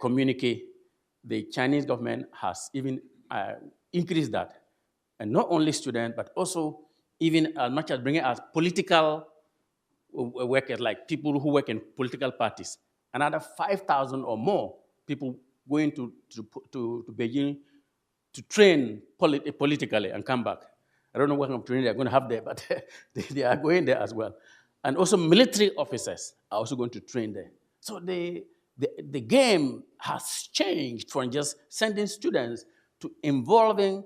communique, the Chinese government has even increased that. And not only students, but also even as much as bringing us political workers, like people who work in political parties. Another 5,000 or more people going to Beijing to train politically and come back. I don't know what kind of training they're going to have there, but they are going there as well. And also military officers are also going to train there. So the game has changed from just sending students to involving,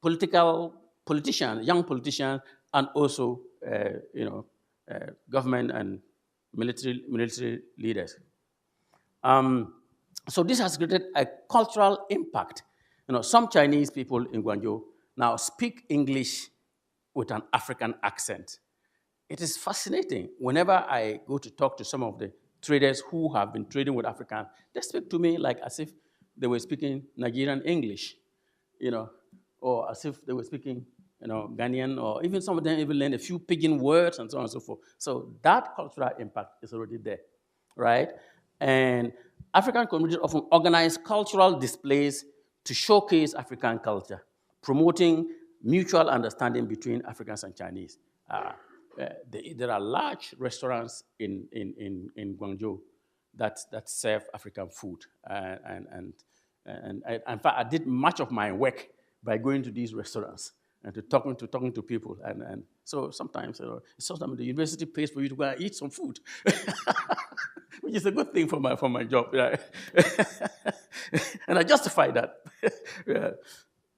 politicians, young politicians, and also, government and military leaders. So this has created a cultural impact. Some Chinese people in Guangzhou now speak English with an African accent. It is fascinating. Whenever I go to talk to some of the traders who have been trading with Africans, they speak to me like as if they were speaking Nigerian English, or as if they were speaking, Ghanaian, or even some of them even learn a few pidgin words and so on and so forth. So that cultural impact is already there, right? And African communities often organize cultural displays to showcase African culture, promoting mutual understanding between Africans and Chinese. There are large restaurants in Guangzhou that serve African food, and in fact, I did much of my work by going to these restaurants and talking to people, and so sometimes the university pays for you to go and eat some food, which is a good thing for my job, right? And I justify that. Yeah.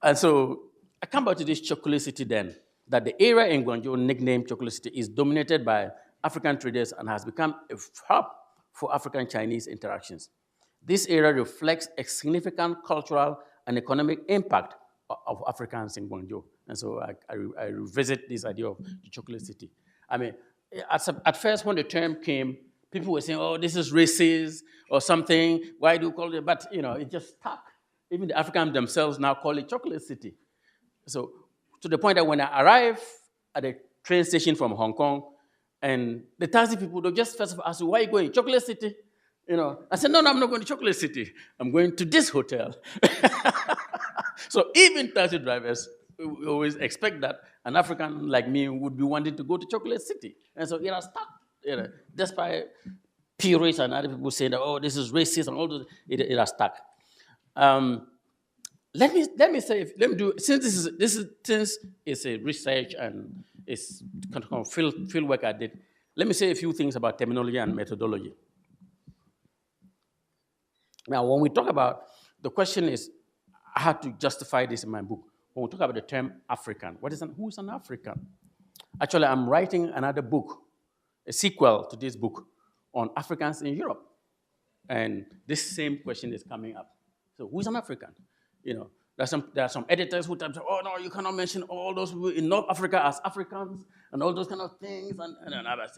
And so I come back to this chocolate city then, that the area in Guangzhou nicknamed Chocolate City is dominated by African traders and has become a hub for African-Chinese interactions. This area reflects a significant cultural and economic impact of Africans in Guangzhou. And so I revisit this idea of the Chocolate City. I mean, at first when the term came, people were saying, oh, this is racist or something. Why do you call it? But, it just stuck. Even the Africans themselves now call it Chocolate City. So to the point that when I arrive at the train station from Hong Kong, and the taxi people, they just first of all ask me, where are you going? Chocolate City? I said, no, I'm not going to Chocolate City. I'm going to this hotel. So even taxi drivers we always expect that an African like me would be wanting to go to Chocolate City. And so it has stuck. Despite purists and other people saying that, oh, this is racist and all those, it has stuck. Let me say, since since it's a research and it's kind of field work I did, let me say a few things about terminology and methodology. Now, when we talk about, the question is, I had to justify this in my book. When we talk about the term African, who is an African? Actually, I'm writing another book, a sequel to this book, on Africans in Europe. And this same question is coming up. So who's an African? There are some editors who say, oh, no, you cannot mention all those people in North Africa as Africans and all those kind of things. And others,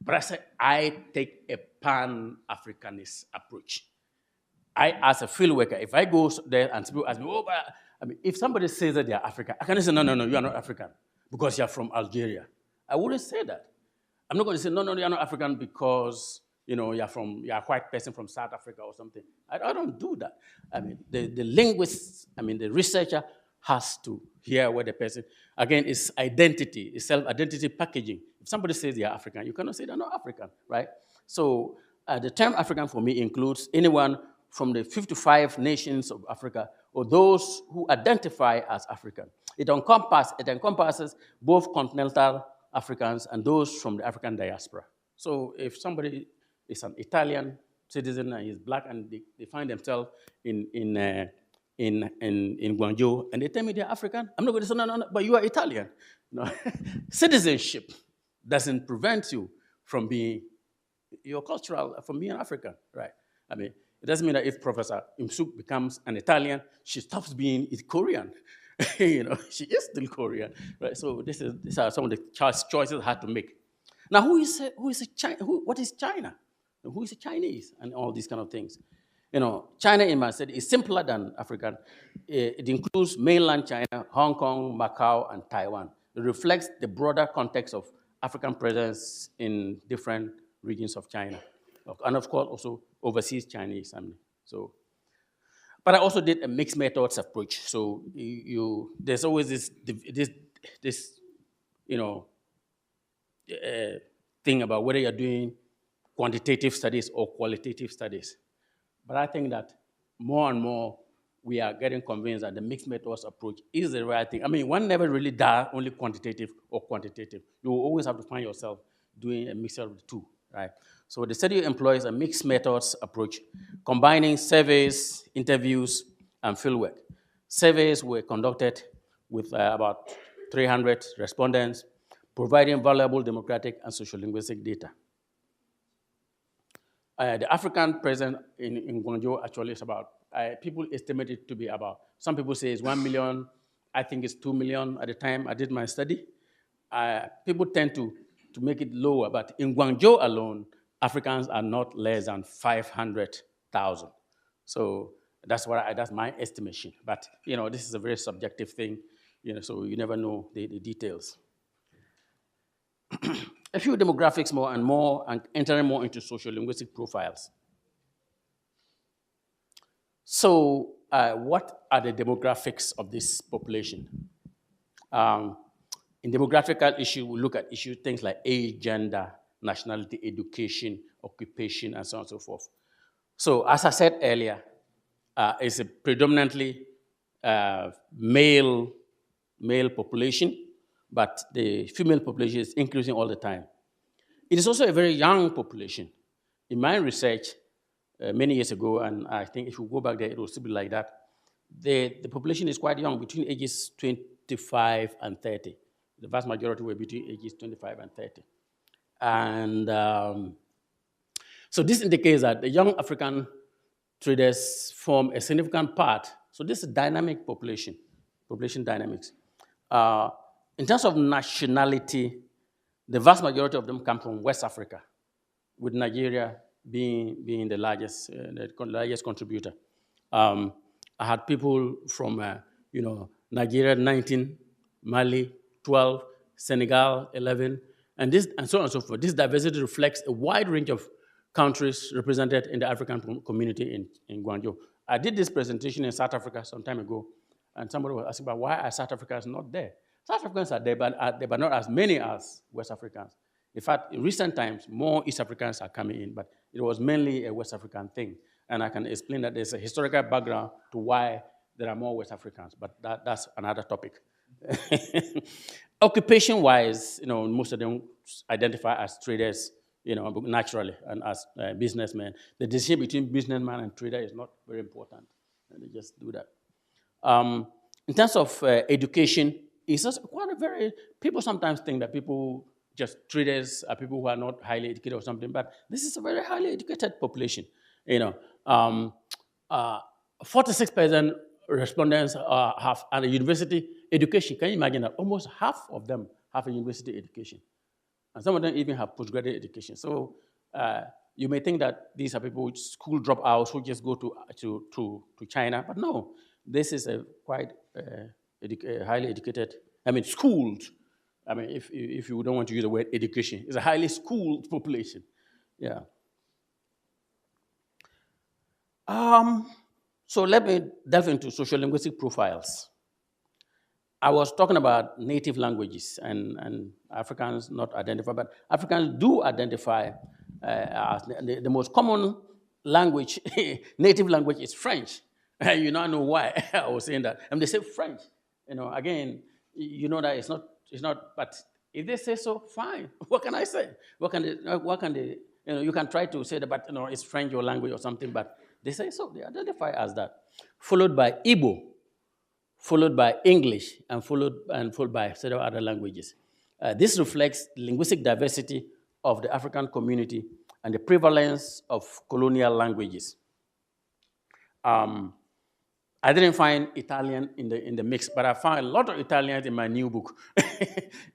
But I say, I take a pan-Africanist approach. I, as a field worker, if I go there and people ask me, oh, but if somebody says that they are African, I cannot say, no, you are not African because you are from Algeria. I wouldn't say that. I'm not going to say, no, you are not African because you are a white person from South Africa or something. I don't do that. The linguist, the researcher has to hear what the person, again, it's identity, it's self-identity packaging. If somebody says they are African, you cannot say they're not African, right? So the term African for me includes anyone from the 55 nations of Africa or those who identify as African. It encompasses both continental Africans and those from the African diaspora. So if somebody is an Italian citizen and is black and they find themselves in Guangzhou and they tell me they're African, I'm not going to say, no, but you are Italian. No. Citizenship doesn't prevent you from being from being African, right? It doesn't mean that if Professor Imsuk becomes an Italian, she stops being Korean. She is still Korean, right? So these are some of the choices I had to make. Now, what is China? Who is a Chinese? And all these kind of things. China, in my study, is simpler than African. It includes mainland China, Hong Kong, Macau, and Taiwan. It reflects the broader context of African presence in different regions of China. and of course also overseas Chinese. So, but I also did a mixed methods approach. So there's always this thing about whether you're doing quantitative studies or qualitative studies. But I think that more and more we are getting convinced that the mixed methods approach is the right thing. I mean, one never really does only quantitative or quantitative. You will always have to find yourself doing a mixture of the two, right? So the study employs a mixed methods approach, combining surveys, interviews, and fieldwork. Surveys were conducted with about 300 respondents, providing valuable demographic and sociolinguistic data. The African presence in Guangzhou actually is about, people estimate it to be about, some people say it's 1 million, I think it's 2 million at the time I did my study. People tend to make it lower, but in Guangzhou alone, Africans are not less than 500,000. So that's my estimation. But this is a very subjective thing, so you never know the details. A few demographics and entering more into sociolinguistic profiles. So what are the demographics of this population? In demographical issue, we look at things like age, gender, nationality, education, occupation, and so on and so forth. So as I said earlier, it's a predominantly male population, but the female population is increasing all the time. It is also a very young population. In my research many years ago, and I think if you go back there, it will still be like that, the population is quite young, between ages 25 and 30. The vast majority were between ages 25 and 30. And so this indicates that the young African traders form a significant part. So this is dynamic population dynamics. In terms of nationality, the vast majority of them come from West Africa, with Nigeria being the largest contributor. I had people from Nigeria 19, Mali 12, Senegal 11, and so on and so forth. This diversity reflects a wide range of countries represented in the African community in Guangzhou. I did this presentation in South Africa some time ago, and somebody was asking about why are South Africans not there? South Africans are there, but not as many as West Africans. In fact, in recent times, more East Africans are coming in, but it was mainly a West African thing. And I can explain that there's a historical background to why there are more West Africans, but that's another topic. Occupation-wise, most of them identify as traders, naturally, and as businessmen. The distinction between businessman and trader is not very important. They just do that. In terms of education, it's just quite people sometimes think that traders are people who are not highly educated or something, but this is a very highly educated population. 46% respondents have a university education. Can you imagine that? Almost half of them have a university education. And some of them even have postgraduate education. So you may think that these are people with school dropouts who just go to China, but no, this is a quite highly educated, schooled. If you don't want to use the word education, it's a highly schooled population. Yeah. So let me delve into sociolinguistic profiles. I was talking about native languages and Africans not identified, but Africans do identify as the most common language, native language is French. You now know why I was saying that. And they say French. Again, that it's not, but if they say so, fine. What can I say? What can they, you can try to say that, but it's French your language or something, but they say so, they identify as that. Followed by Igbo, followed by English, and followed by several other languages. This reflects linguistic diversity of the African community and the prevalence of colonial languages. I didn't find Italian in the mix, but I found a lot of Italians in my new book.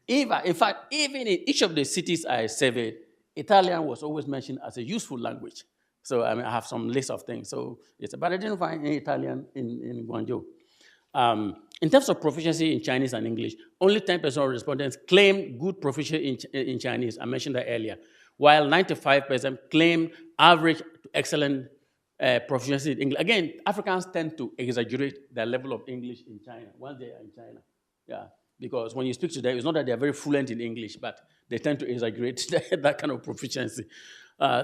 In fact, even in each of the cities I surveyed, Italian was always mentioned as a useful language. So I have some list of things. So but I didn't find any Italian in Guangzhou. In terms of proficiency in Chinese and English, only 10% of respondents claim good proficiency in Chinese. I mentioned that earlier, while 95% claim average to excellent proficiency in English. Again, Africans tend to exaggerate their level of English in China, once they are in China. Yeah, because when you speak to them, it's not that they're very fluent in English, but they tend to exaggerate that kind of proficiency.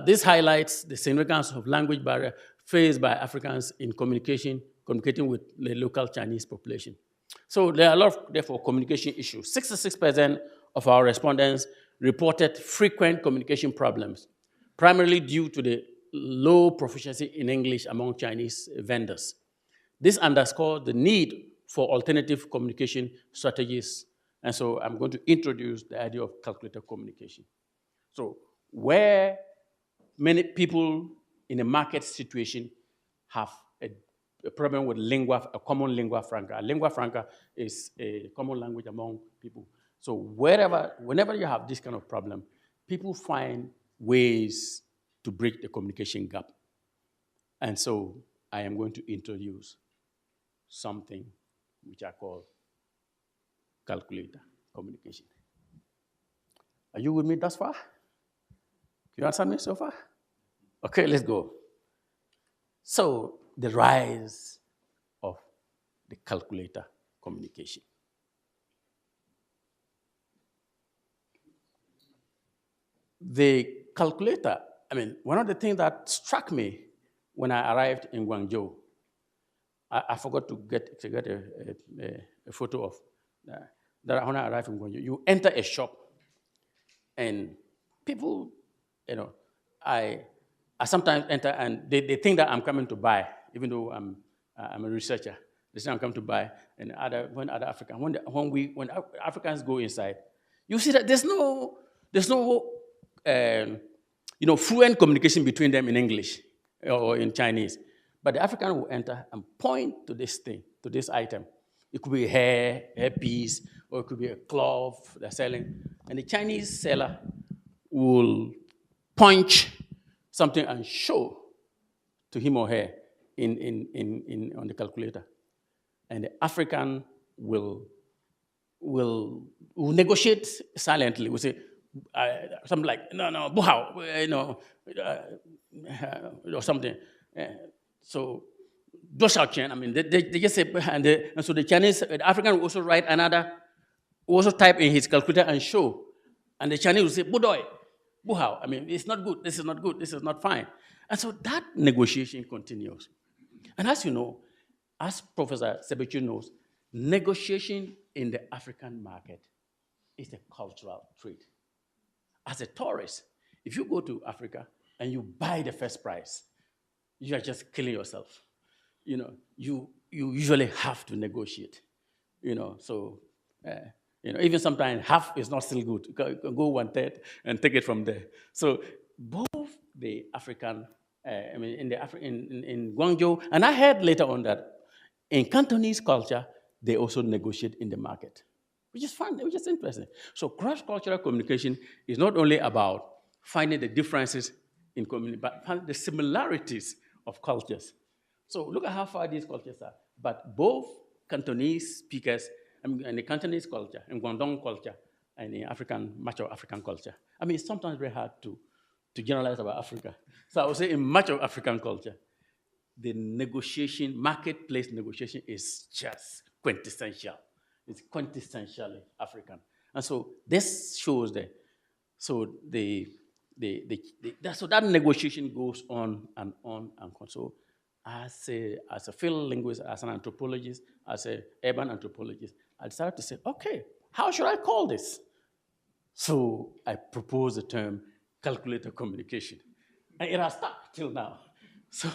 This highlights the significance of language barrier faced by Africans in communicating with the local Chinese population. So there are a lot of, therefore, communication issues. 66% of our respondents reported frequent communication problems, primarily due to the low proficiency in English among Chinese vendors. This underscores the need for alternative communication strategies. And so I'm going to introduce the idea of calculated communication. So where many people in a market situation have a problem with a common lingua franca. Lingua franca is a common language among people. So whenever you have this kind of problem, people find ways to bridge the communication gap. And so I am going to introduce something which I call calculator communication. Are you with me thus far? Can you answer me so far? Okay, let's go. So the rise of the calculator communication. The calculator, one of the things that struck me when I arrived in Guangzhou, I forgot to get a photo of that when I arrived in Guangzhou. You enter a shop, and people, I sometimes enter and they think that I'm coming to buy, even though I'm a researcher. They say I'm coming to buy, and when Africans go inside, you see that there's no fluent communication between them in English or in Chinese. But the African will enter and point to this thing, to this item. It could be a hair piece, or it could be a cloth they're selling. And the Chinese seller will punch something and show to him or her on the calculator. And the African will negotiate silently. Will say something like, no, buhao, or something. So they just say, and so the African will also write also type in his calculator and show. And the Chinese will say, budoy, buhao. It's not good, this is not good, this is not fine. And so that negotiation continues. And as you know, as Professor Sebechu knows, negotiation in the African market is a cultural trait. As a tourist, if you go to Africa and you buy the first price, you are just killing yourself. You usually have to negotiate. So even sometimes half is not still good. You can go 1/3 and take it from there. So both the African, in Guangzhou, and I heard later on that in Cantonese culture, they also negotiate in the market, which is fun, which is interesting. So cross-cultural communication is not only about finding the differences in community, but finding the similarities of cultures. So look at how far these cultures are. But both Cantonese speakers, and the Cantonese culture, and Guangdong culture, and the much of African culture. It's sometimes very hard to generalize about Africa. So I would say in much of African culture, the marketplace negotiation is just quintessential. It's quintessentially African. And so this shows so that negotiation goes on and on and on. So as a field linguist, as an anthropologist, as an urban anthropologist, I decided to say, okay, how should I call this? So I proposed the term calculator communication. And it has stuck till now. So,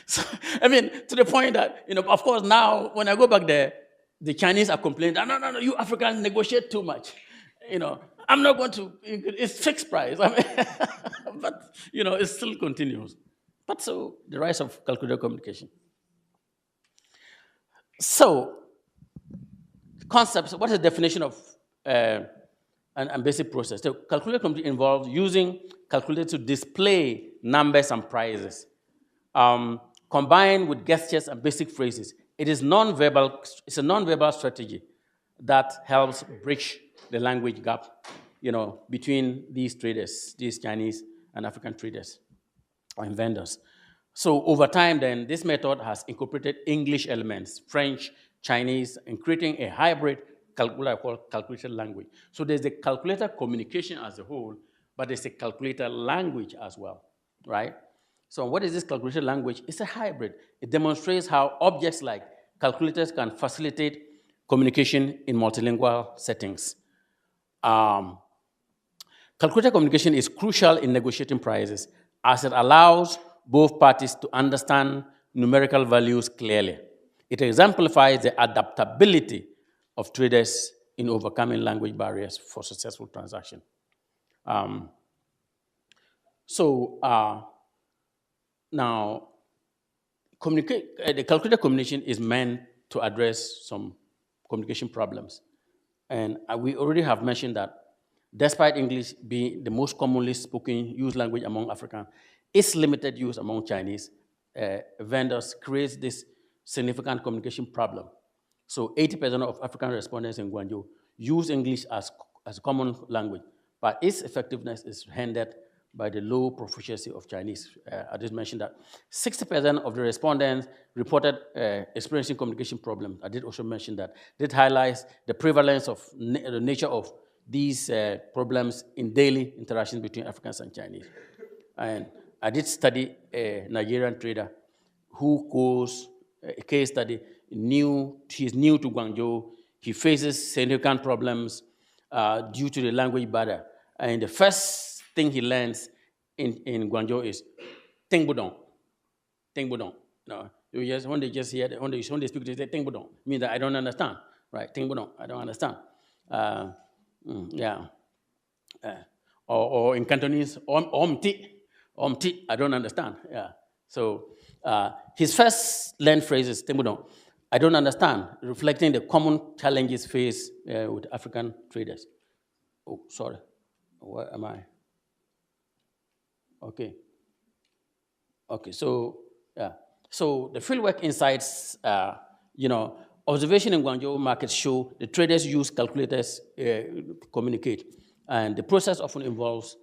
to the point that, of course, now when I go back there, the Chinese are complaining, no, you Africans negotiate too much. I'm not going to, it's fixed price. But, it still continues. But so, the rise of calculator communication. So, concepts, what is the definition of and basic process? So, calculator communication involves using calculator to display numbers and prices, combined with gestures and basic phrases. It's a non-verbal strategy that helps bridge the language gap. between these traders, these Chinese and African traders and vendors. So over time, then, this method has incorporated English elements, French, Chinese, and creating a hybrid what I call calculator language. So there's the calculator communication as a whole, but there's a calculator language as well, right? So what is this calculator language? It's a hybrid. It demonstrates how objects like calculators can facilitate communication in multilingual settings. Calculator communication is crucial in negotiating prices as it allows both parties to understand numerical values clearly. It exemplifies the adaptability of traders in overcoming language barriers for successful transaction. Now, the calculator communication is meant to address some communication problems. And we already have mentioned that despite English being the most commonly spoken used language among Africans, its limited use among Chinese vendors creates this significant communication problem. So 80% of African respondents in Guangzhou use English as a common language, but its effectiveness is hindered by the low proficiency of Chinese. I just mentioned that 60% of the respondents reported experiencing communication problems. I did also mention that. That highlights the prevalence of the nature of these problems in daily interactions between Africans and Chinese. And I did study a Nigerian trader who goes, a case study, he's new to Guangzhou. He faces significant problems due to the language barrier. And the first thing he learns in Guangzhou is Ting Budong. Ting Budong. No, when they just hear, when they speak, they say Ting Budong. Means that I don't understand, right? Ting Budong, I don't understand. Or in Cantonese, Om Ti, I don't understand. Yeah. So his first learned phrase is Ting Budong, I don't understand, reflecting the common challenges faced with African traders. Oh, sorry. Where am I? Okay. Okay, so, yeah. So the fieldwork insights, observation in Guangzhou markets show the traders use calculators to communicate. And the process often involves,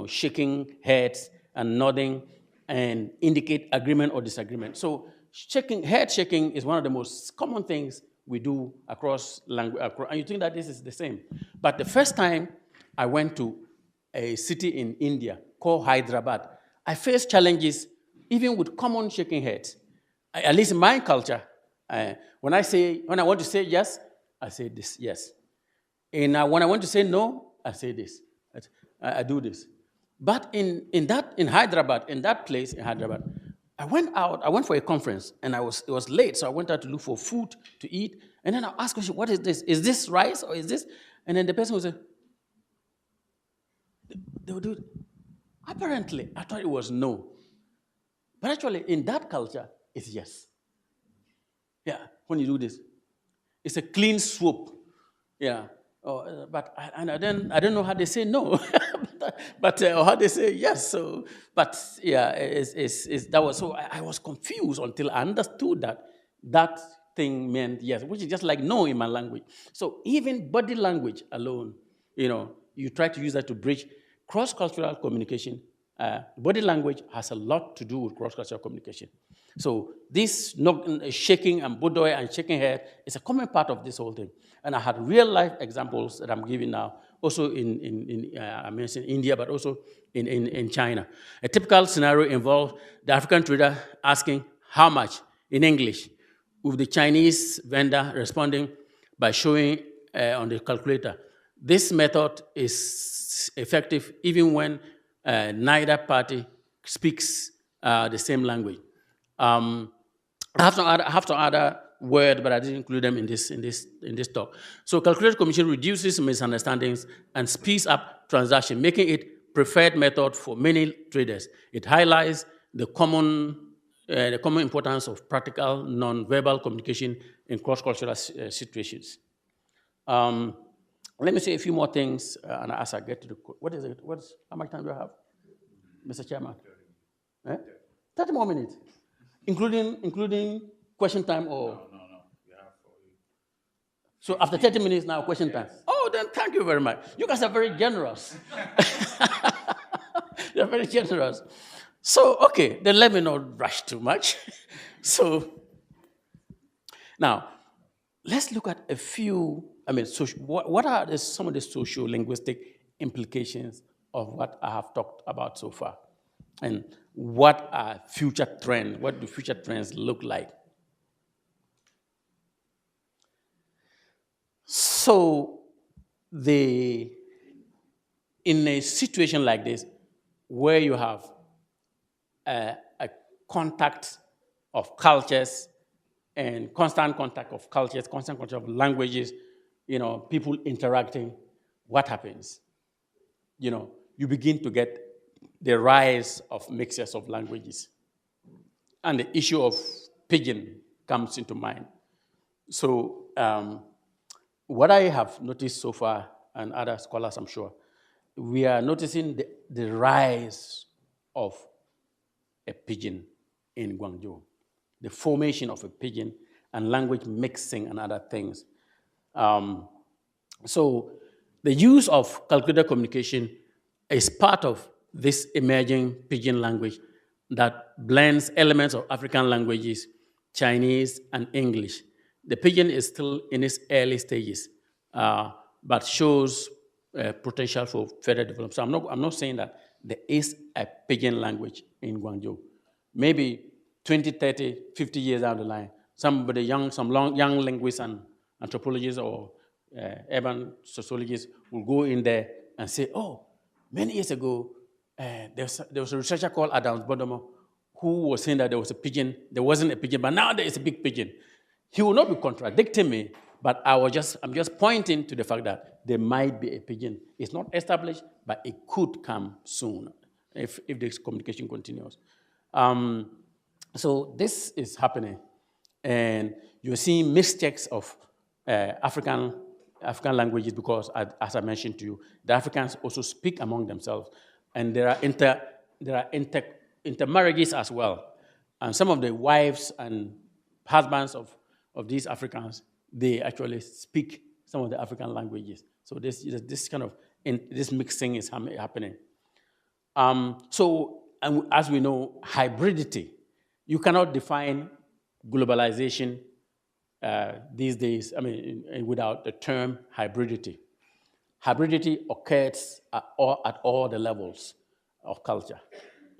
shaking heads and nodding and indicate agreement or disagreement. So head shaking is one of the most common things we do across language, and you think that this is the same. But the first time I went to a city in India called Hyderabad, I faced challenges even with common shaking heads. At least in my culture, when I want to say yes, I say this, yes. And when I want to say no, I say this. I do this. But in Hyderabad, in that place in Hyderabad, I went for a conference, and it was late, so I went out to look for food to eat, and then I asked question, what is this? Is this rice or is this? And then the person would say, they would do it. Apparently, I thought it was no. But actually, in that culture, it's yes. Yeah, when you do this. It's a clean swoop. Yeah. But I don't know how they say no, but how they say yes. So, but yeah, that was so. I was confused until I understood that thing meant yes, which is just like no in my language. So even body language alone, you try to use that to bridge cross-cultural communication. Body language has a lot to do with cross-cultural communication. So this shaking and boudoir and shaking head is a common part of this whole thing. And I had real-life examples that I'm giving now, also I mentioned India, but also in China. A typical scenario involves the African trader asking how much in English, with the Chinese vendor responding by showing on the calculator. This method is effective even when neither party speaks the same language. I have to add a word, but I didn't include them in this talk. So calculated commission reduces misunderstandings and speeds up transaction, making it preferred method for many traders. It highlights the common importance of practical non-verbal communication in cross-cultural situations. Let me say a few more things, and as I get to the what is it? How much time do I have, Mr. Chairman? 30 more minutes, including question time or? No. You have So after 30 minutes now, question time. Oh, then thank you very much. You guys are very generous. You're very generous. So, okay, then let me not rush too much. So, now, let's look at a few, what are some of the social-linguistic implications of what I have talked about so far? And what are future trends? What do future trends look like? So, in a situation like this, where you have a contact of cultures and constant contact of cultures, constant contact of languages, people interacting, what happens? You begin to get the rise of mixtures of languages. And the issue of pidgin comes into mind. So what I have noticed so far, and other scholars I'm sure, we are noticing the rise of a pidgin in Guangzhou, the formation of a pidgin and language mixing and other things. So the use of calculated communication is part of this emerging pidgin language that blends elements of African languages, Chinese, and English. The pidgin is still in its early stages, but shows potential for further development. So I'm not saying that there is a pidgin language in Guangzhou. Maybe 20, 30, 50 years down the line, some young linguists and anthropologists or urban sociologists will go in there and say, oh, many years ago, there was a researcher called Adams Bodomo who was saying that there was a pidgin. There wasn't a pidgin, but now there is a big pidgin. He will not be contradicting me, but I'm just pointing to the fact that there might be a pidgin. It's not established, but it could come soon if this communication continues. So this is happening, and you're seeing mixtures of African languages because, as I mentioned to you, the Africans also speak among themselves, and there are intermarriages as well. And some of the wives and husbands of these Africans, they actually speak some of the African languages. So this kind of this mixing is happening. And as we know, hybridity. You cannot define globalization these days, without the term hybridity. Hybridity occurs at all the levels of culture.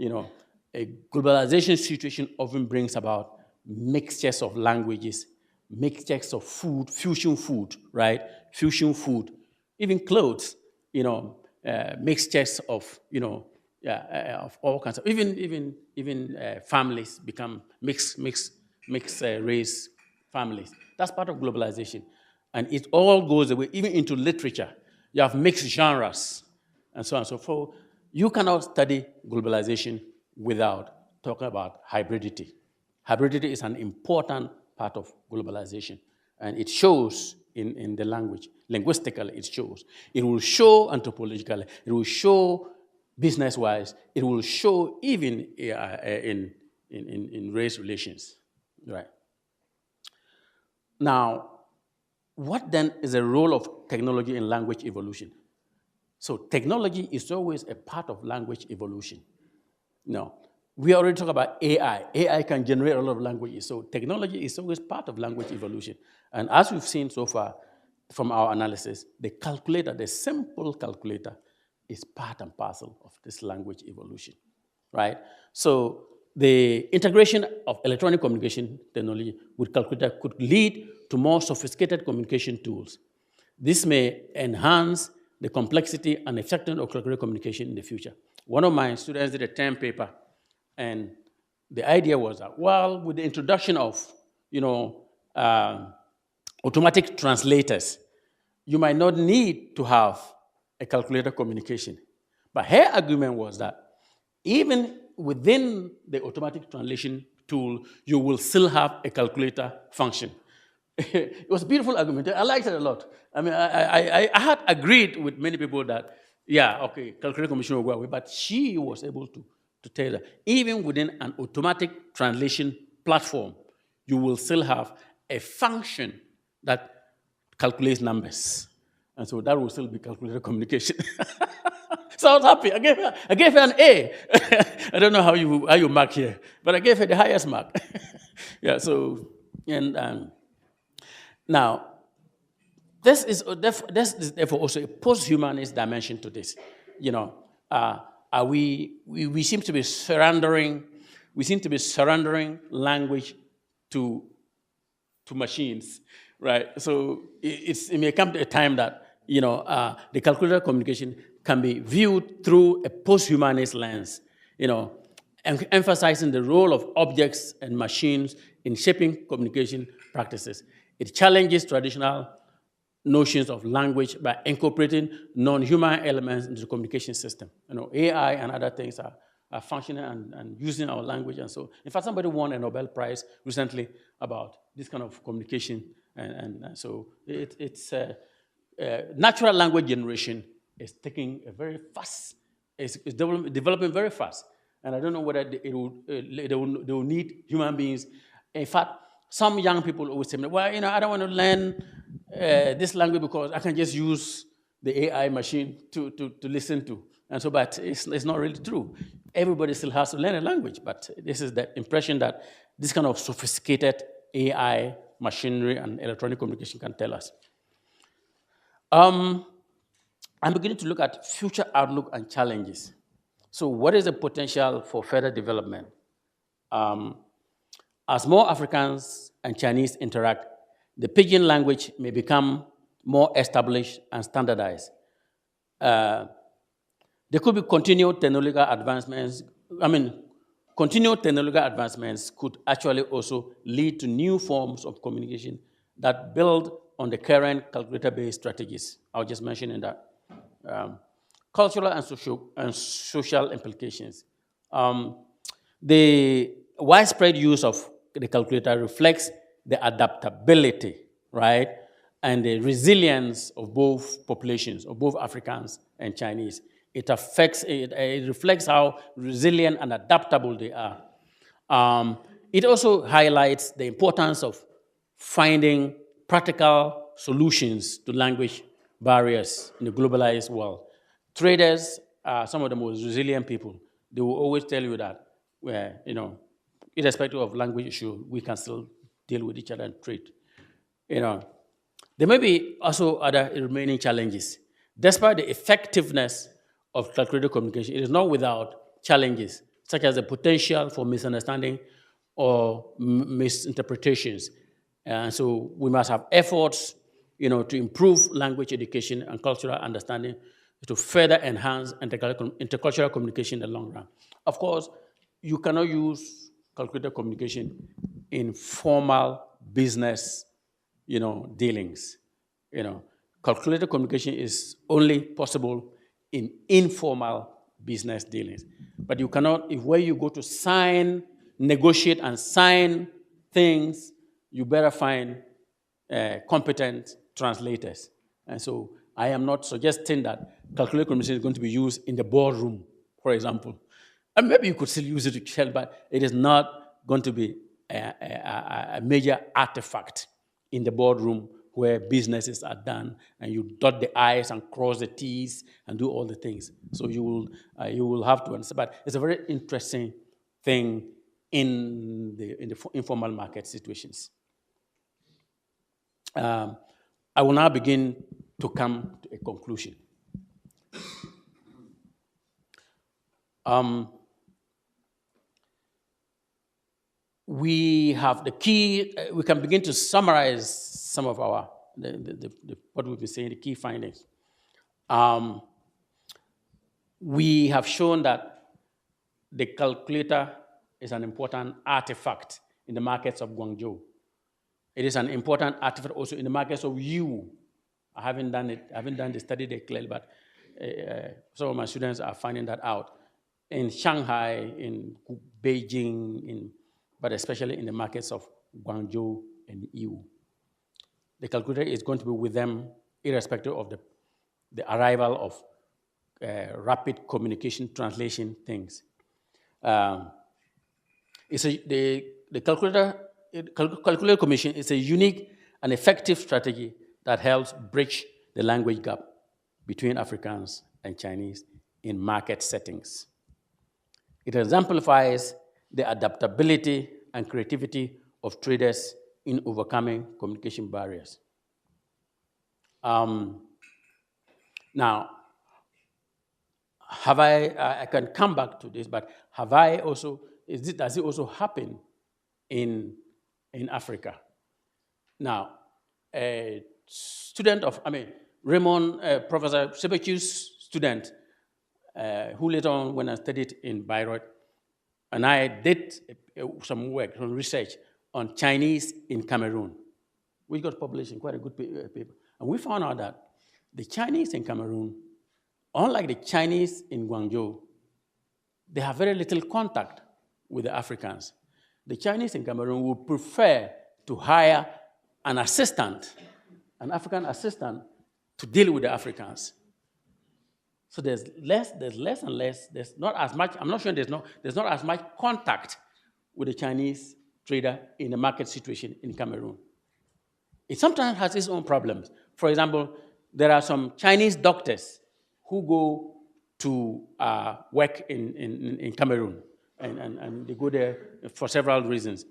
A globalization situation often brings about mixtures of languages, mixtures of food, fusion food, right? Fusion food, even clothes, mixtures of, of all kinds of, even families become mixed race families. That's part of globalization. And it all goes away, even into literature. You have mixed genres, and so on and so forth. You cannot study globalization without talking about hybridity. Hybridity is an important part of globalization, and it shows in the language. Linguistically, it shows. It will show anthropologically. It will show business-wise. It will show even in race relations, right? Now, what then is the role of technology in language evolution? So technology is always a part of language evolution. Now, we already talked about AI. AI can generate a lot of languages, so technology is always part of language evolution. And as we've seen so far from our analysis, the simple calculator is part and parcel of this language evolution, right? So the integration of electronic communication technology with calculator could lead to more sophisticated communication tools. This may enhance the complexity and effectiveness of calculator communication in the future. One of my students did a term paper, and the idea was that, well, with the introduction of, automatic translators, you might not need to have a calculator communication. But her argument was that even within the automatic translation tool, you will still have a calculator function. It was a beautiful argument. I liked it a lot. I had agreed with many people that, calculator communication will go away, but she was able to tell that even within an automatic translation platform, you will still have a function that calculate numbers. And so that will still be calculated communication. So I was happy. I gave her an A. I don't know how you mark here, but I gave her the highest mark. Yeah, so, and now, this is therefore also a post-humanist dimension to this. We seem to be surrendering language to machines, right? So it may come to a time that the calculated communication can be viewed through a post-humanist lens, emphasizing the role of objects and machines in shaping communication practices. It challenges traditional notions of language by incorporating non-human elements into the communication system. AI and other things are functioning and using our language, and so. In fact, somebody won a Nobel Prize recently about this kind of communication, and so it's natural language generation is taking a very fast, it's developing very fast, and I don't know whether they will need human beings. In fact, some young people always say, well, I don't want to learn this language because I can just use the AI machine to listen to. And so, but it's not really true. Everybody still has to learn a language, but this is the impression that this kind of sophisticated AI machinery and electronic communication can tell us. I'm beginning to look at future outlook and challenges. So what is the potential for further development? As more Africans and Chinese interact, the pidgin language may become more established and standardized. There could be continued technological advancements. Continued technological advancements could actually also lead to new forms of communication that build on the current calculator-based strategies. I was just mentioning that. Cultural and social implications. The widespread use of the calculator reflects the adaptability, right, and the resilience of both populations, of both Africans and Chinese. It reflects how resilient and adaptable they are. It also highlights the importance of finding practical solutions to language barriers in the globalized world. Traders are some of the most resilient people. They will always tell you that, irrespective of language issue, we can still deal with each other and trade. There may be also other remaining challenges. Despite the effectiveness of calculated communication, it is not without challenges, such as the potential for misunderstanding or misinterpretations. And so we must have efforts, to improve language education and cultural understanding to further enhance intercultural communication in the long run. Of course, you cannot use calculated communication in formal business, dealings. Calculated communication is only possible in informal business dealings. But you cannot, where you go to negotiate and sign things, you better find competent translators. And so I am not suggesting that calculated communication is going to be used in the boardroom, for example. And maybe you could still use it to tell, but it is not going to be a major artifact in the boardroom where businesses are done and you dot the I's and cross the T's and do all the things. So you will have to understand. But it's a very interesting thing in the informal market situations. I will now begin to come to a conclusion. We have the key, we can begin to summarize some of our, what we've been saying, the key findings. We have shown that the calculator is an important artifact in the markets of Guangzhou. It is an important artifact also in the markets of Yiwu. I haven't done the study there clearly, but some of my students are finding that out. In Shanghai, in Beijing, but especially in the markets of Guangzhou and Yiwu. The calculator is going to be with them irrespective of the arrival of rapid communication translation things. The calculator communication is a unique and effective strategy that helps bridge the language gap between Africans and Chinese in market settings. It exemplifies the adaptability and creativity of traders in overcoming communication barriers. Now, have I can come back to this, but have I also, does it also happen in Africa? Now, a student of, Raymond, Professor Sebechu's student, who later on, when I studied in Bayreuth, and I did some work, some research on Chinese in Cameroon, which got published in quite a good paper. And we found out that the Chinese in Cameroon, unlike the Chinese in Guangzhou, they have very little contact with the Africans. The Chinese in Cameroon would prefer to hire an assistant, an African assistant, to deal with the Africans. So there's less and less, there's not as much, I'm not sure there's not as much contact with the Chinese trader in the market situation in Cameroon. It sometimes has its own problems. For example, there are some Chinese doctors who go to work in Cameroon, and they go there for several reasons.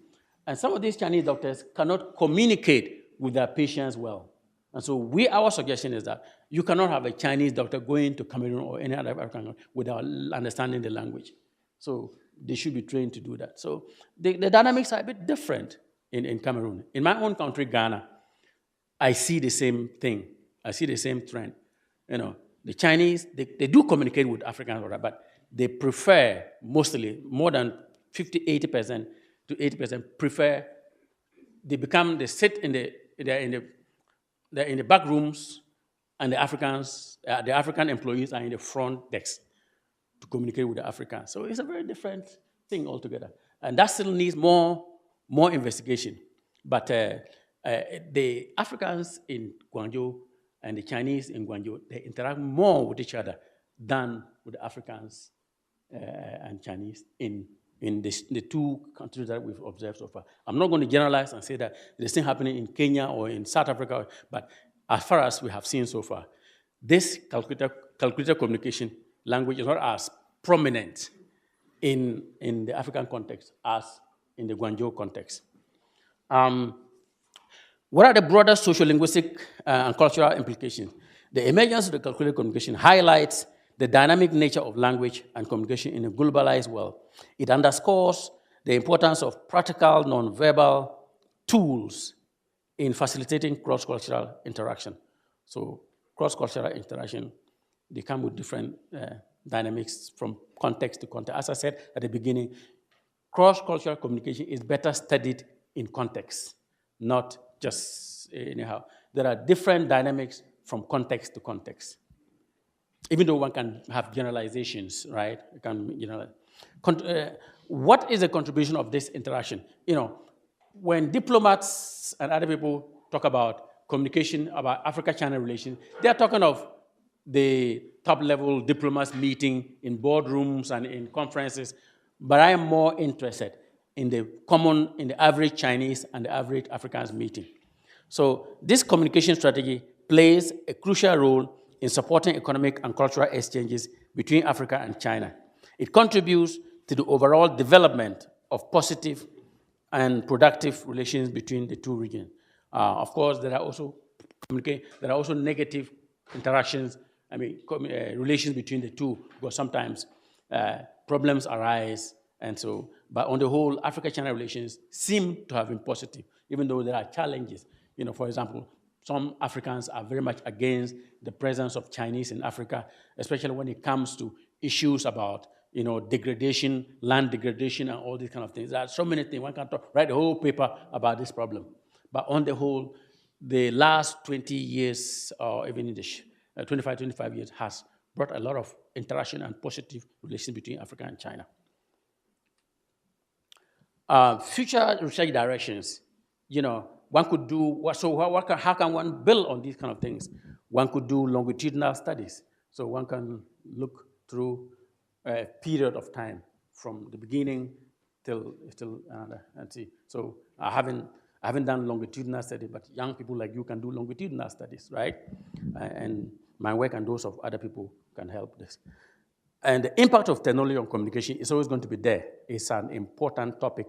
And some of these Chinese doctors cannot communicate with their patients well. And so our suggestion is that you cannot have a Chinese doctor going to Cameroon or any other African country without understanding the language. So they should be trained to do that. So the dynamics are a bit different in Cameroon. In my own country, Ghana, I see the same thing. I see the same trend. The Chinese, they do communicate with Africans, but they prefer mostly, more than 80% to 80% prefer, they sit in the back rooms, and the African employees are in the front desk to communicate with the Africans. So it's a very different thing altogether. And that still needs more investigation. But the Africans in Guangzhou and the Chinese in Guangzhou, they interact more with each other than with the Africans and Chinese in the two countries that we've observed so far. I'm not going to generalize and say that there's thing happening in Kenya or in South Africa, but as far as we have seen so far, this calculated communication language is not as prominent in the African context as in the Guangzhou context. What are the broader social-linguistic and cultural implications? The emergence of the calculated communication highlights the dynamic nature of language and communication in a globalized world. It underscores the importance of practical, non-verbal tools in facilitating cross-cultural interaction. So cross-cultural interaction, they come with different dynamics from context to context. As I said at the beginning, cross-cultural communication is better studied in context, not just anyhow. There are different dynamics from context to context. Even though one can have generalizations, right? You can generalize. What is the contribution of this interaction? When diplomats and other people talk about communication, about Africa-China relations, they're talking of the top-level diplomats meeting in boardrooms and in conferences, but I am more interested in the average Chinese and the average Africans meeting. So this communication strategy plays a crucial role in supporting economic and cultural exchanges between Africa and China. It contributes to the overall development of positive and productive relations between the two regions. Of course, there are also negative interactions, relations between the two, because sometimes problems arise, and so, but on the whole, Africa-China relations seem to have been positive, even though there are challenges. For example, some Africans are very much against the presence of Chinese in Africa, especially when it comes to issues about, degradation, land degradation, and all these kind of things. There are so many things. One can write a whole paper about this problem. But on the whole, the last 20 years, or even in the 25 years, has brought a lot of interaction and positive relations between Africa and China. Future research directions, one could do, how can one build on these kind of things? One could do longitudinal studies. So one can look through a period of time from the beginning till and see. So having I haven't done longitudinal studies, but young people like you can do longitudinal studies, right? And my work and those of other people can help this. And the impact of technology on communication is always going to be there. It's an important topic.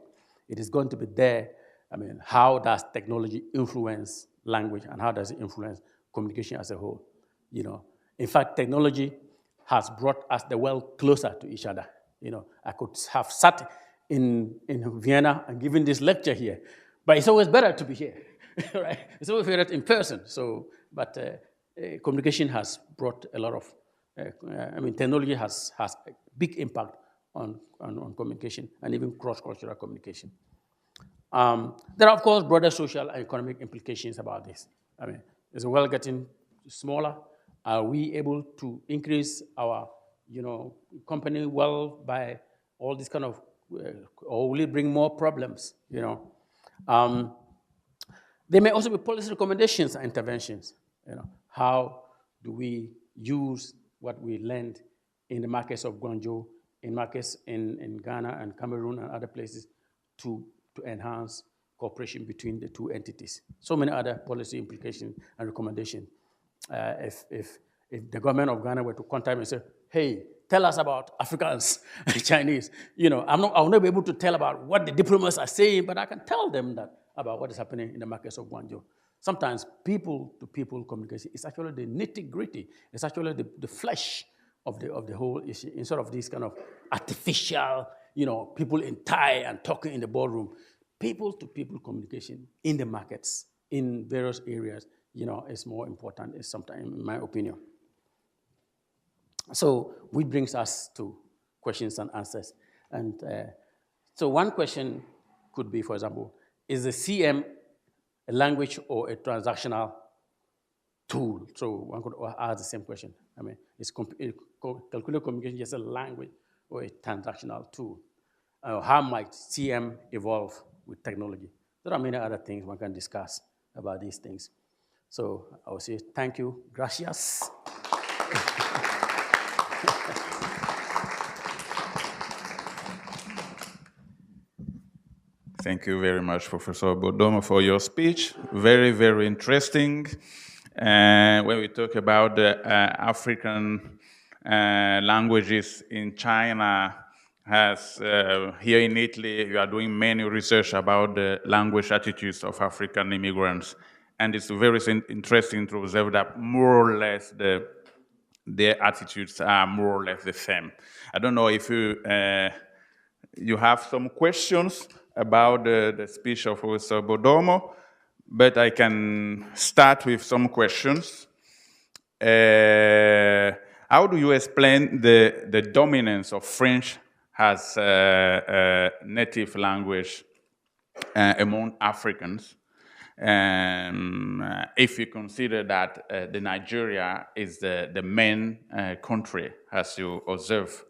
It is going to be there. I mean, how does technology influence language, and how does it influence communication as a whole? You know, in fact, technology has brought us the world closer to each other. You know, I could have sat in Vienna and given this lecture here, but it's always better to be here, right? It's always better in person. So, but communication has brought a lot of, I mean, technology has a big impact on communication and even cross-cultural communication. There are, of course, broader social and economic implications about this. I mean, is the world getting smaller? Are we able to increase our, company wealth by all this kind of, or will it bring more problems? There may also be policy recommendations and interventions. How do we use what we learned in the markets of Guangzhou, in markets in Ghana and Cameroon and other places to enhance cooperation between the two entities? So many other policy implications and recommendations. If the government of Ghana were to contact me and say, hey, tell us about Africans and Chinese, I'll not be able to tell about what the diplomats are saying, but I can tell them that about what is happening in the markets of Guangzhou. Sometimes people-to-people communication is actually the nitty-gritty. It's actually the flesh of the whole issue, instead of this kind of artificial, people in tie and talking in the boardroom. People-to-people communication in the markets, in various areas, is more important, is sometimes, in my opinion. So, which brings us to questions and answers. And so one question could be, for example, is the CM a language or a transactional tool? So one could ask the same question. I mean, is calculated communication just a language or a transactional tool? How might CM evolve with technology? There are many other things one can discuss about these things. So I will say thank you, gracias. Thank you very much, Professor Bodomo, for your speech. Very, very interesting. When we talk about the African languages in China, here in Italy, you are doing many research about the language attitudes of African immigrants. And it's very interesting to observe that more or less their attitudes are more or less the same. I don't know if you have some questions about the speech of Professor Bodomo, but I can start with some questions. How do you explain the dominance of French as a native language among Africans? If you consider that the Nigeria is the main country, as you observe,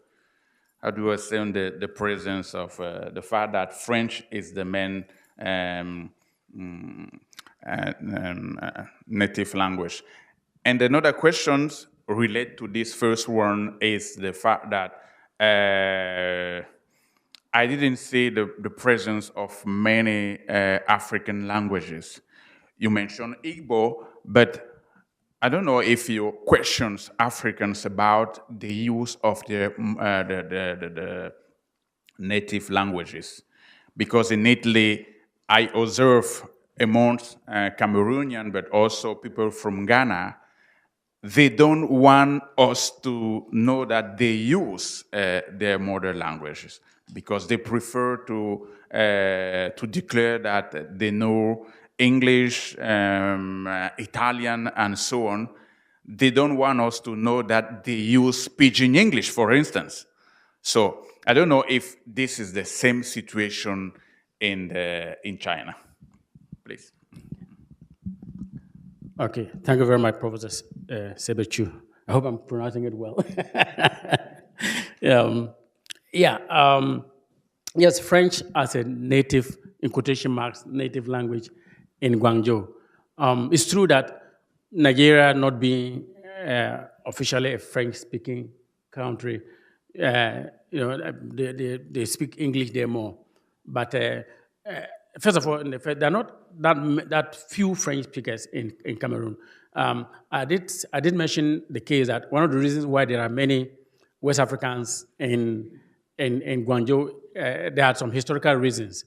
how do you assume the presence of the fact that French is the main native language? And another question relate to this first one is the fact that I didn't see the presence of many African languages. You mentioned Igbo, but I don't know if you questions Africans about the use of the native languages, because in Italy I observe amongst Cameroonian, but also people from Ghana, they don't want us to know that they use their mother languages, because they prefer to declare that they know English, Italian, and so on. They don't want us to know that they use Pidgin English, for instance. So I don't know if this is the same situation in China. Please. Okay, thank you very much, Professor Sebechu. I hope I'm pronouncing it well. Yes, French as a native, in quotation marks, native language in Guangzhou. It's true that Nigeria not being officially a French-speaking country, they speak English there more. But first of all, there are not that few French speakers in Cameroon. I did mention the case that one of the reasons why there are many West Africans in Guangzhou, there are some historical reasons.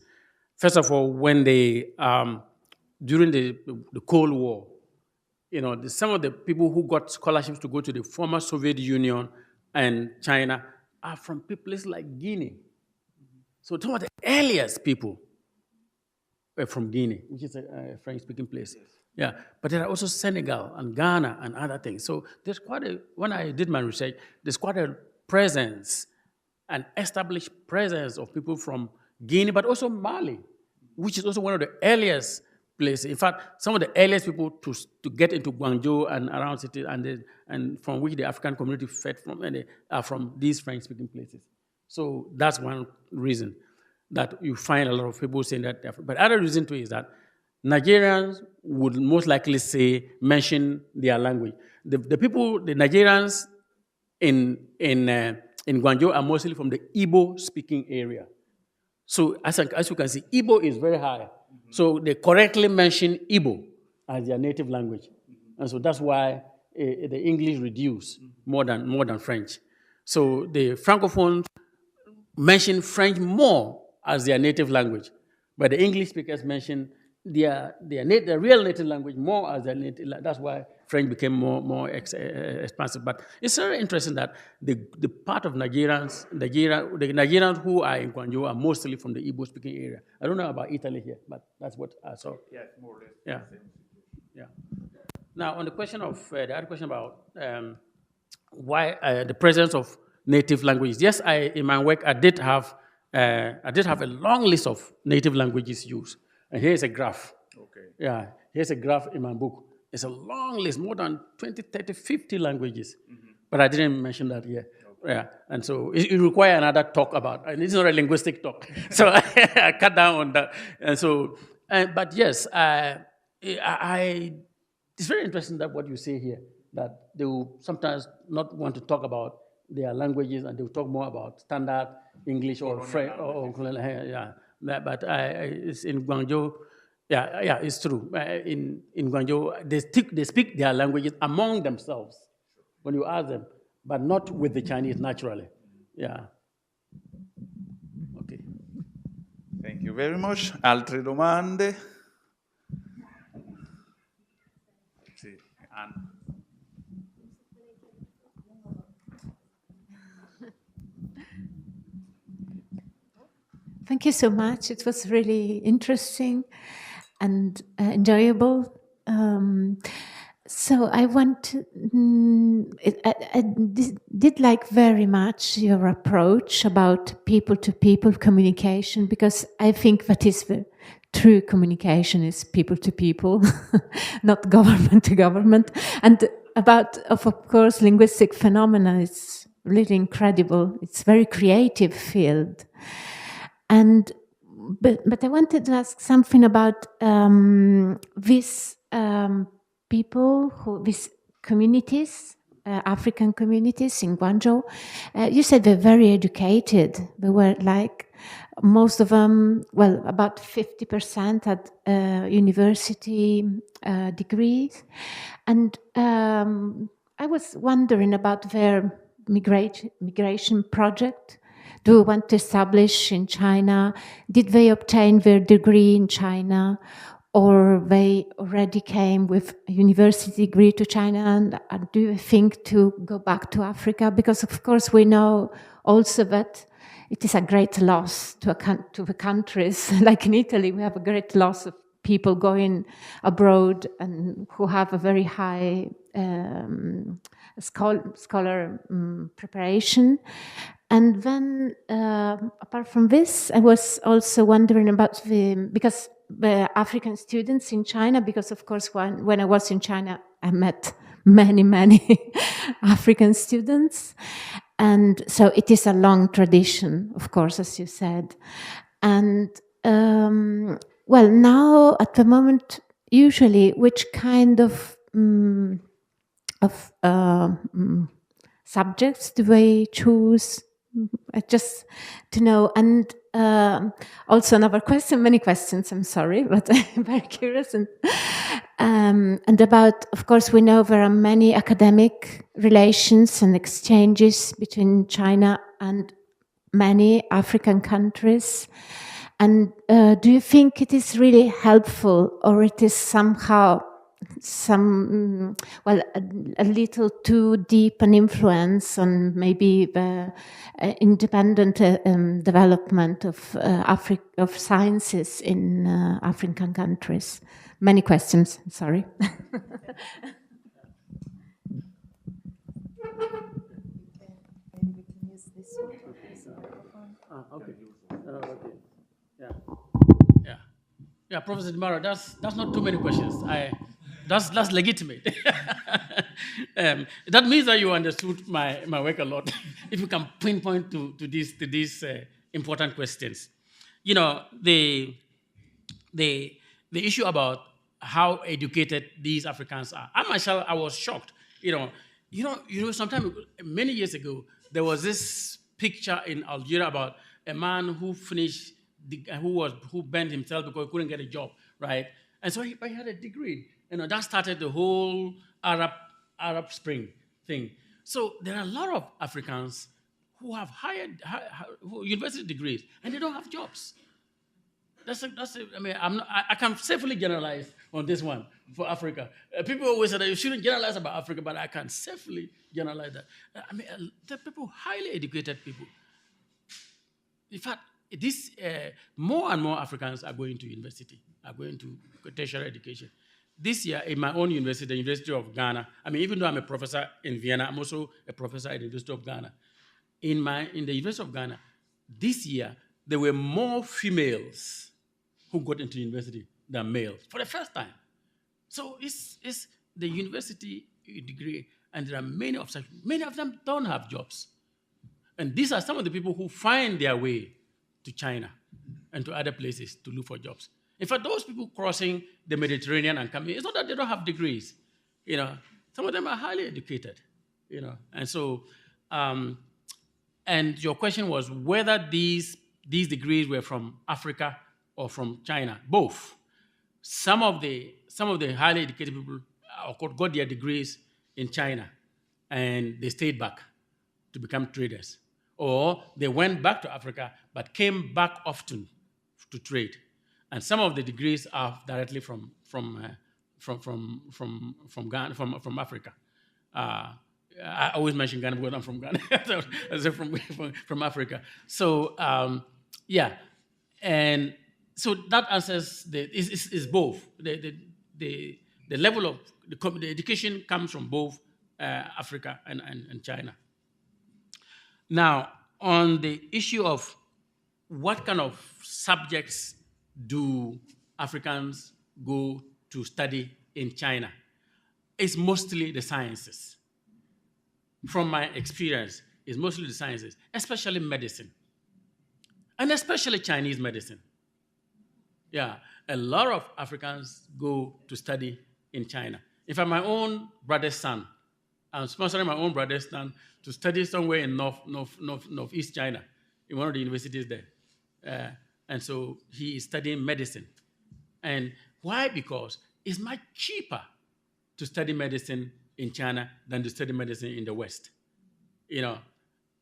First of all, when they during the Cold War, some of the people who got scholarships to go to the former Soviet Union and China are from places like Guinea. So some of the earliest people were from Guinea, which is a French-speaking place. Yeah, but there are also Senegal and Ghana and other things. So there's when I did my research, there's quite a presence, an established presence of people from Guinea, but also Mali, which is also one of the earliest places. In fact, some of the earliest people to get into Guangzhou and around city and from which the African community fed from, and they are from these French-speaking places. So that's one reason that you find a lot of people saying that. But other reason too is that Nigerians would most likely mention their language. The Nigerians in Guangzhou are mostly from the Igbo-speaking area. So as you can see, Igbo is very high. So they correctly mention Igbo as their native language. And so that's why the English reduced more than French. So the Francophones mention French more as their native language, but the English speakers mention their real native language more as their native. That's why French became more expansive. But it's very interesting that the part of the Nigerians who are in Guangzhou are mostly from the Igbo-speaking area. I don't know about Italy here, but that's what I saw. Yeah, it's more or less. Yeah. Now, on the question of the other question about why the presence of native languages. Yes, in my work I did have a long list of native languages used. And here's a graph. Okay. Yeah, here's a graph in my book. It's a long list, more than 20, 30, 50 languages. Mm-hmm. But I didn't mention that here. Okay. Yeah, and so it requires another talk about, and it's not a linguistic talk. So I cut down on that. And so, but yes, it's very interesting that what you say here, that they will sometimes not want to talk about their languages, and they will talk more about standard English or French or yeah. But it's in Guangzhou. Yeah, it's true. In Guangzhou, they speak their languages among themselves when you ask them, but not with the Chinese naturally. Yeah. Okay. Thank you very much. Altre domande? Sì, Anna. Thank you so much. It was really interesting and enjoyable. So I did like very much your approach about people-to-people communication, because I think that is the true communication is people-to-people, not government-to-government. And about, of course, linguistic phenomena is really incredible. It's a very creative field. But I wanted to ask something about these these communities, African communities in Guangzhou. You said they're very educated. They were like, most of them, well, about 50% had university degrees. And I was wondering about their migration project. Do they want to establish in China? Did they obtain their degree in China? Or they already came with a university degree to China, and do you think to go back to Africa? Because of course we know also that it is a great loss to the countries. Like in Italy, we have a great loss of people going abroad and who have a very high scholar preparation. And then, apart from this, I was also wondering about because the African students in China, because of course when I was in China, I met many African students. And so it is a long tradition, of course, as you said. And well, now at the moment, usually which kind of subjects do they choose? Just to know. And also another question, many questions, I'm sorry, but I'm very curious. And about, of course, we know there are many academic relations and exchanges between China and many African countries. And do you think it is really helpful, or it is somehow a little too deep an influence on maybe the independent development of sciences in African countries? Many questions, sorry. Okay. Okay. Yeah. Yeah. Yeah, Professor Dimaro, that's not too many questions. That's legitimate. That means that you understood my work a lot. If you can pinpoint to these important questions, you know, the issue about how educated these Africans are. I myself, I was shocked. Sometime many years ago, there was this picture in Algeria about a man who finished, who burned himself because he couldn't get a job, right? And so he had a degree. That started the whole Arab Spring thing. So there are a lot of Africans who have university degrees and they don't have jobs. I can safely generalize on this one for Africa. People always say that you shouldn't generalize about Africa, but I can safely generalize that. The people, highly educated people. In fact, more and more Africans are going to university, are going to tertiary education. This year, in my own university, the University of Ghana, even though I'm a professor in Vienna, I'm also a professor at the University of Ghana. In the University of Ghana, this year, there were more females who got into university than males for the first time. So it's the university degree, and there are many of them don't have jobs. And these are some of the people who find their way to China and to other places to look for jobs. In fact, those people crossing the Mediterranean and coming, it's not that they don't have degrees. Some of them are highly educated. And so, and your question was whether these degrees were from Africa or from China. Both. Some of the highly educated people got their degrees in China, and they stayed back to become traders, or they went back to Africa but came back often to trade. And some of the degrees are directly from Ghana, from Africa. I always mention Ghana because I'm from Ghana. So from Africa. So yeah, and so that answers is both. The level of the education comes from both Africa and China. Now, on the issue of what kind of subjects do Africans go to study in China, it's mostly the sciences. From my experience, it's mostly the sciences, especially medicine, and especially Chinese medicine. Yeah, a lot of Africans go to study in China. In fact, my own brother's son, I'm sponsoring my own brother's son to study somewhere in northeast China, in one of the universities there. And so he is studying medicine. And why? Because it's much cheaper to study medicine in China than to study medicine in the West.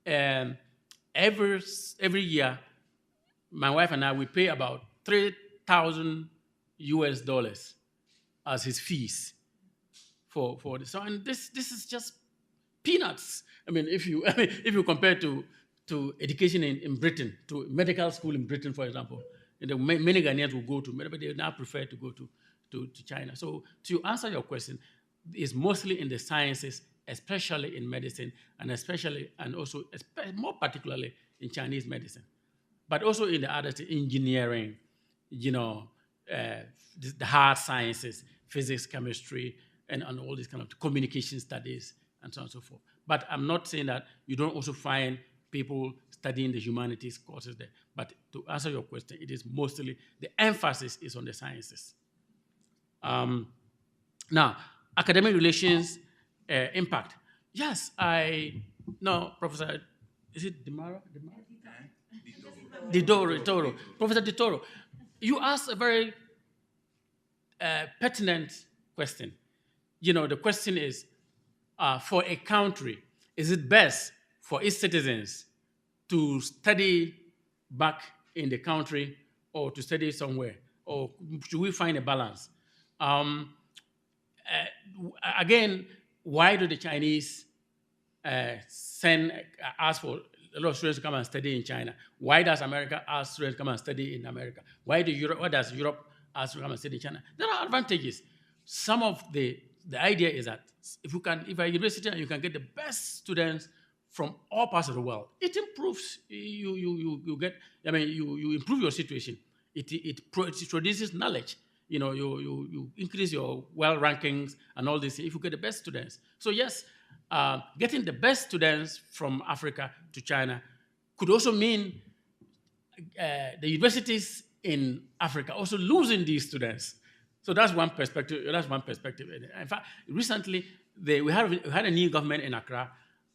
And every year, my wife and I, we pay about $3,000 as his fees for this. So, and this is just peanuts. If you compare to education in Britain, to medical school in Britain, for example, many Ghanaians will go to, but they now prefer to go to China. So to answer your question, it's mostly in the sciences, especially in medicine, and also more particularly in Chinese medicine, but also in the other engineering, the hard sciences, physics, chemistry, and all these kind of communication studies, and so on and so forth. But I'm not saying that you don't also find people studying the humanities courses there. But to answer your question, it is mostly, the emphasis is on the sciences. Now, academic relations impact. Yes, Professor, is it Dimaro? Toro. Professor Di Toro, you asked a very pertinent question. The question is, for a country, is it best for its citizens to study back in the country or to study somewhere? Or should we find a balance? Again, why do the Chinese ask for a lot of students to come and study in China? Why does America ask students to come and study in America? Why does Europe ask to come and study in China? There are advantages. Some of the idea is that if a university and you can get the best students from all parts of the world, it improves you improve your situation. It produces knowledge. You increase your well rankings and all this if you get the best students. So yes, getting the best students from Africa to China could also mean the universities in Africa also losing these students. So that's one perspective. In fact, recently we had a new government in Accra,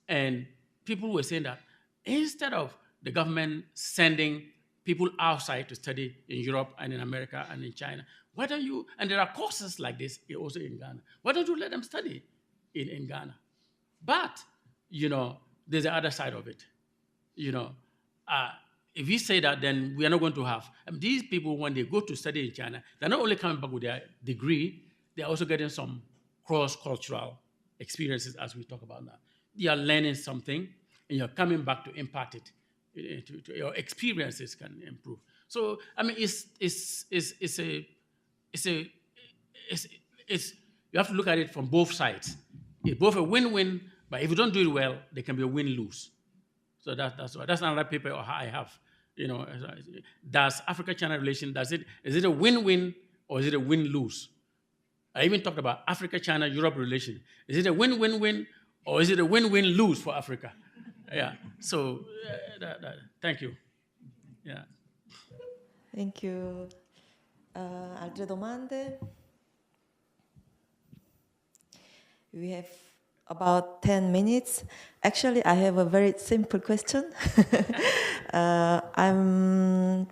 and people were saying that instead of the government sending people outside to study in Europe and in America and in China, why don't you? And there are courses like this also in Ghana. Why don't you let them study in Ghana? But there's the other side of it. If we say that, then we are not going to have these people when they go to study in China. They're not only coming back with their degree; they're also getting some cross-cultural experiences, as we talk about now. You are learning something, and you're coming back to impart it. Your experiences can improve. So you have to look at it from both sides. It's both a win-win, but if you don't do it well, there can be a win-lose. So that's another paper I have. Does Africa-China relation, is it a win-win or is it a win-lose? I even talked about Africa-China-Europe relation. Is it a win-win-win or is it a win-win-lose for Africa? Yeah. So thank you. Yeah. Thank you. Altre domande? We have about 10 minutes. Actually, I have a very simple question. I'm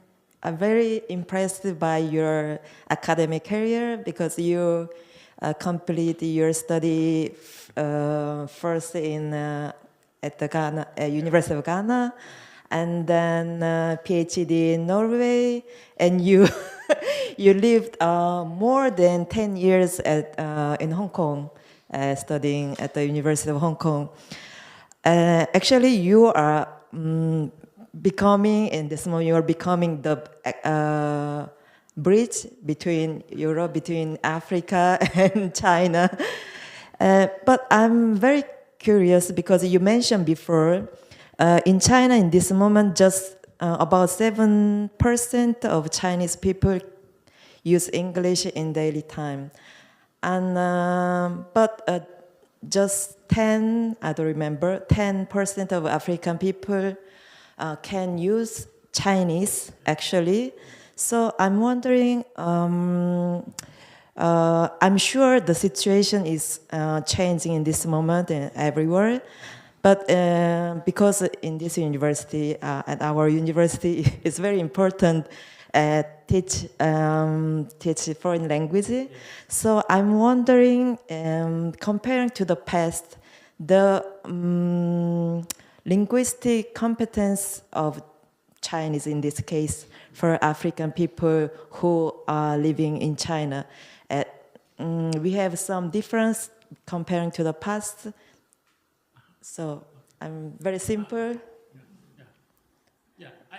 very impressed by your academic career because you complete your study first at the University of Ghana, and then PhD in Norway, and you you lived more than 10 years in Hong Kong. Studying at the University of Hong Kong. Actually, you are becoming, in this moment, you are becoming the bridge between Europe, between Africa and China. But I'm very curious because you mentioned before, in China, in this moment, just about 7% of Chinese people use English in daily time. And just 10% of African people can use Chinese, actually. So I'm wondering, I'm sure the situation is changing in this moment and everywhere. But because in this university, at our university, it's very important teach foreign language. So I'm wondering, comparing to the past, the linguistic competence of Chinese in this case for African people who are living in China, we have some difference comparing to the past. So I'm very simple.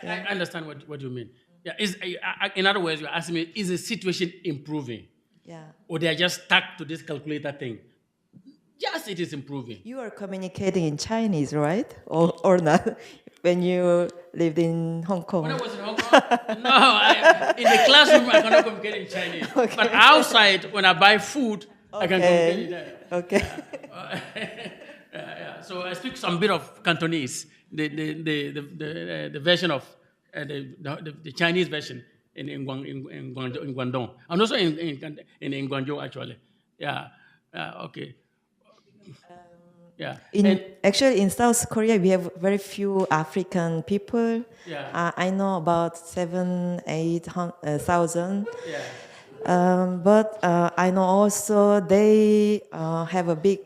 I understand what you mean. Yeah, in other words, you're asking me, is the situation improving? Yeah. Or they are just stuck to this calculator thing? Yes, it is improving. You are communicating in Chinese, right? Or not? When you lived in Hong Kong? When I was in Hong Kong? No, in the classroom, I cannot communicate in Chinese. Okay. But outside, when I buy food, I can communicate in Chinese. Okay. So I speak some bit of Cantonese, the version of the Chinese version in Guangdong, and also in Guangzhou actually. Yeah. Okay. Yeah. Actually, in South Korea, we have very few African people. Yeah. I know about 7,000, 8,000. Yeah. But I know also they have a big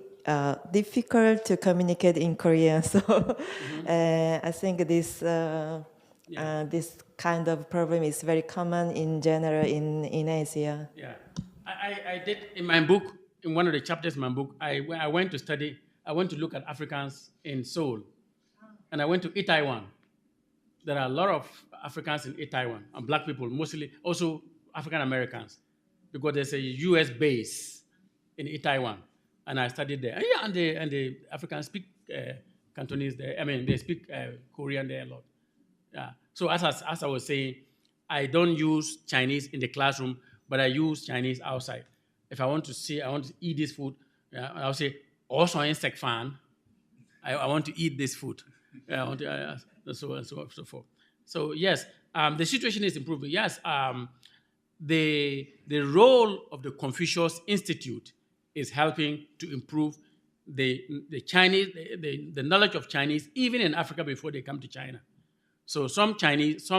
difficult to communicate in Korean. So I think this this kind of problem is very common in general in Asia. Yeah. I did in my book, in one of the chapters in my book, I went to study, I went to look at Africans in Seoul, and I went to Taiwan. There are a lot of Africans in Taiwan, and black people, mostly also African Americans, because there's a US base in Taiwan, and I studied there. And yeah, and the Africans speak Cantonese there. I mean, they speak Korean there a lot. Yeah. So as I was saying, I don't use Chinese in the classroom, but I use Chinese outside. If I want to eat this food, I'll say, also insect fan. I want to eat this food. I want to, so on and so forth. So yes, the situation is improving. Yes, the role of the Confucius Institute is helping to improve the Chinese, the knowledge of Chinese, even in Africa before they come to China. So some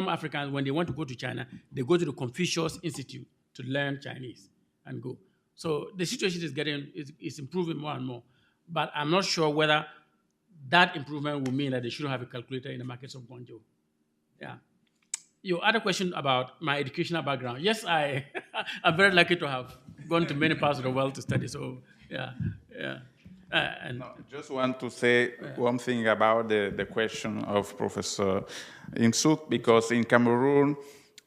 Africans, when they want to go to China, they go to the Confucius Institute to learn Chinese and go. So the situation is improving more and more. But I'm not sure whether that improvement will mean that they shouldn't have a calculator in the markets of Guangzhou. Yeah. Your other question about my educational background. Yes, I'm very lucky to have gone to many parts of the world to study. So, yeah. Just want to say one thing about the question of Professor Imsuk, because in Cameroon,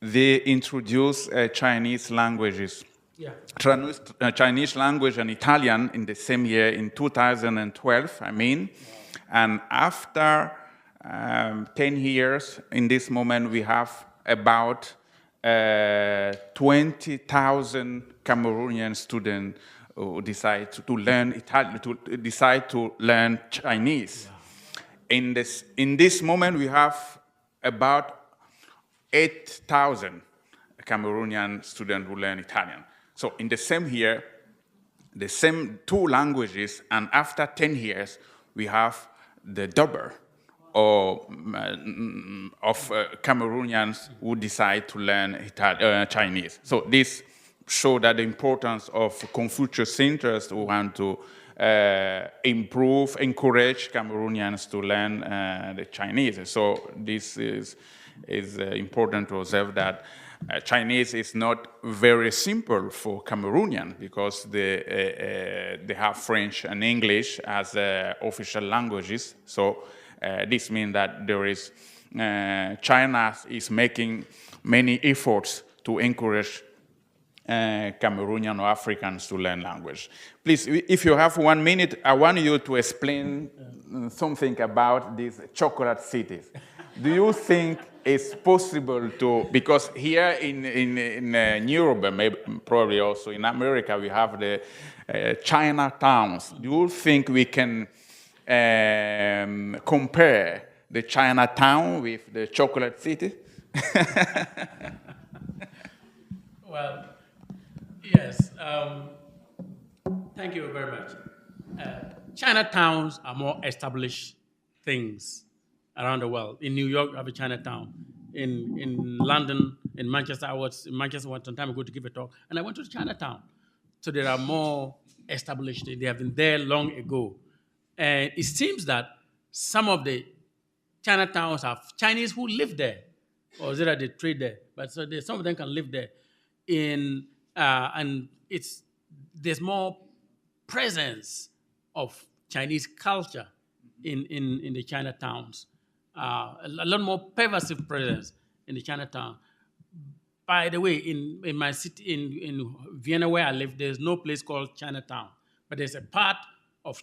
they introduced Chinese languages. Yeah. Chinese language and Italian in the same year, in 2012, I mean. And after 10 years, in this moment, we have about 20,000 Cameroonian students who decide to learn Italian, decide to learn Chinese. Yeah. In this moment, we have about 8,000 Cameroonian students who learn Italian. So in the same year, the same two languages, and after 10 years, we have the double of Cameroonians who decide to learn Chinese. So this shows that the importance of Confucius Centers who want to encourage Cameroonians to learn the Chinese. So this is important to observe that Chinese is not very simple for Cameroonian because they have French and English as official languages. So this means that there is China is making many efforts to encourage Cameroonian or Africans to learn language. Please, if you have 1 minute, I want you to explain something about these chocolate cities. Do you think it's possible to, because here in Europe, and maybe probably also in America, we have the China towns. Do you think we can compare the Chinatown with the chocolate city? Well, yes. Thank you very much. Chinatowns are more established things around the world. In New York, you have a Chinatown. In London, in Manchester, I was in Manchester some time ago to give a talk, and I went to Chinatown. So there are more established. They have been there long ago. And it seems that some of the Chinatowns have Chinese who live there, or is it that they trade there? But so some of them can live there. And there's more presence of Chinese culture in the Chinatowns. A lot more pervasive presence in the Chinatown. By the way, in my city, in Vienna where I live, there's no place called Chinatown, but there's a part of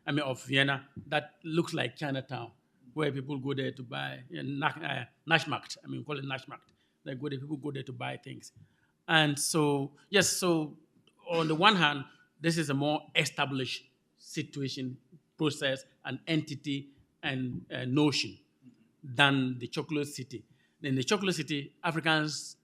of Vienna that looks like Chinatown, where people go there to buy Naschmarkt. We call it Naschmarkt. People go there to buy things. And so, yes, so on the one hand, this is a more established situation, process, and entity and notion than the chocolate city. In the chocolate city, Africans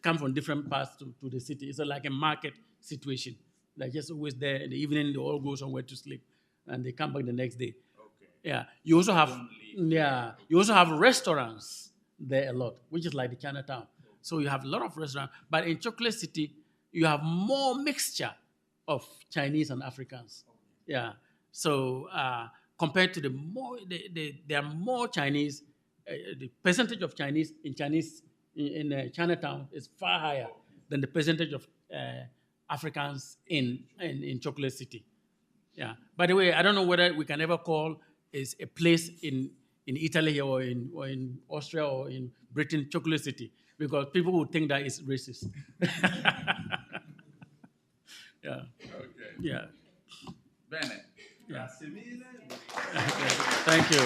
come from different parts to the city. It's like a market situation. They're just always there. In the evening, they all go somewhere to sleep. and they come back the next day. Okay. Yeah. You also have You also have restaurants there a lot, which is like the Chinatown. So you have a lot of restaurants, but in Chocolate City, you have more mixture of Chinese and Africans. Yeah. So compared to there are more Chinese. The percentage of Chinese in Chinatown is far higher than the percentage of Africans in Chocolate City. Yeah. By the way, I don't know whether we can ever call is a place in Italy or in Austria or in Britain Chocolate City, because people would think that it's racist. Yeah. Okay. Yeah. Bene. Yeah. Grazie mille. Thank you.